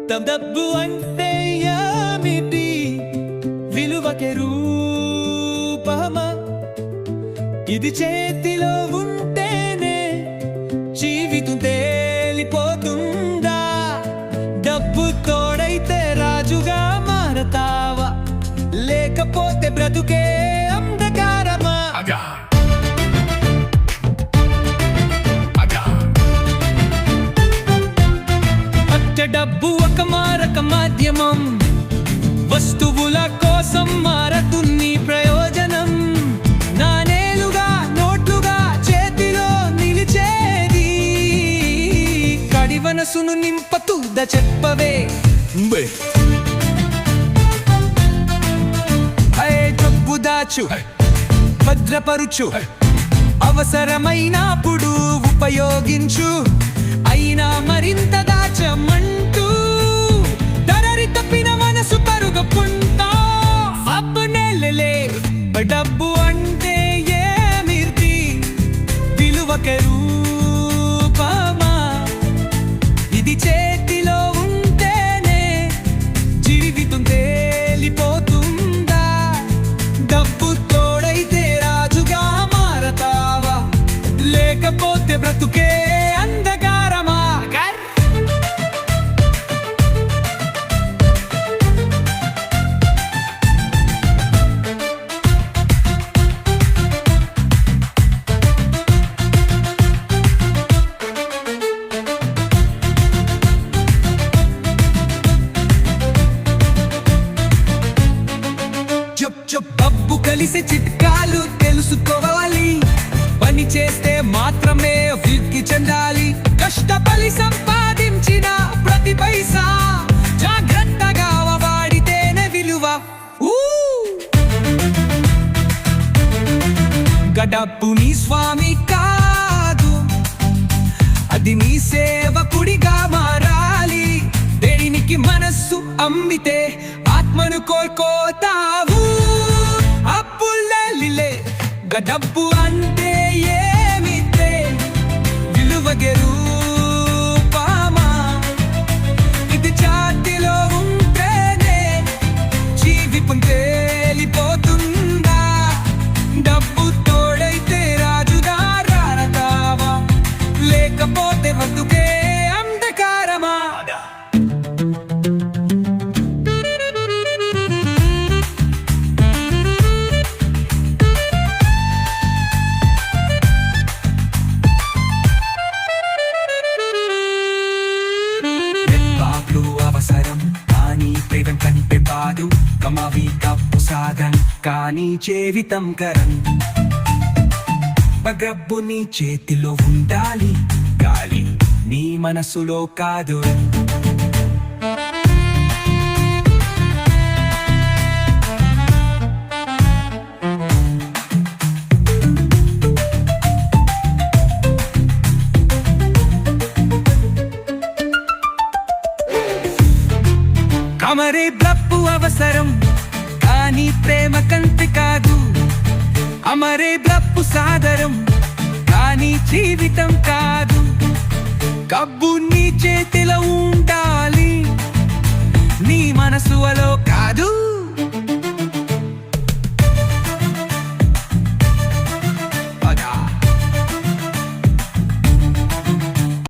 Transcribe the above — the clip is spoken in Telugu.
డబ్బు అంటే ఏమిటి? విలువకే రూపమా? ఇది చేతిలో ఉంటేనే జీవితం తేలిపోతుందా? డబ్బు తోడైతే రాజుగా మారతావా, లేకపోతే బ్రతుకే అంధకారమా? డబ్బు ఒక మారక మాధ్యమం, వస్తువుల కోసం మారతుంది ప్రయోజనం. నాణేలుగా నోట్లుగా చేతిలో నిలిచేది కడి మనసును నింపతుద చెప్పవే. డబ్బు దాచు, భద్రపరుచు, అవసరమైనప్పుడు ఉపయోగించు. అయినా మరింత దాచమంటూ దరరి తప్పిన మనసు పరుగుకుంటా. అప్పుడేలే డబ్బు అంటే ఏమిటి? విలువకే రూపమా? ఇది చేతిలో ఉంటేనే జీవితం తేలిపోతుందా? డబ్బు తోడైతే రాజుగా మారతావా, లేకపోతే బ్రతుకే అంధకారమా? డబ్బు కలిసి చిట్కాలు తెలుసుకోవాలి. పని చేస్తే మాత్రమే అభివృద్ధి చెందాలి. కష్టపడి సంపాదించిన ప్రతి పైసా జాగ్రత్తగా వాడితేనే విలువ. డబ్బు నీ స్వామి కాదు, అది నీ సేవకుడిగా మారాలి. దేనికి మనస్సు అమ్మితే ఆత్మను కోల్పోతావు. అప్పులే డబ్బు అంటే ఏమిటే? విలువకే రూపమా? ఇది చేతిలో ఉంటేనే జీవితం తేలిపోతుందా? డబ్బు తోడైతే రాజుగా రారతావా, లేకపోతే బతుకే అంధకారమా? అవసరం కానీ ప్రేమం కంటే బాదు. కమావి డబ్బు సాధన కానీ జీవితం కరం. డబ్బు నీ చేతిలో ఉండాలి, గాలి నీ మనసులో కాదు. అమరే డబ్బు అవసరం కానీ ప్రేమ కంటే కాదు. అమరే డబ్బు సాదరం కానీ జీవితం కాదు. డబ్బు నీ చేతిలో ఉండాలి, నీ మనసులో కాదు.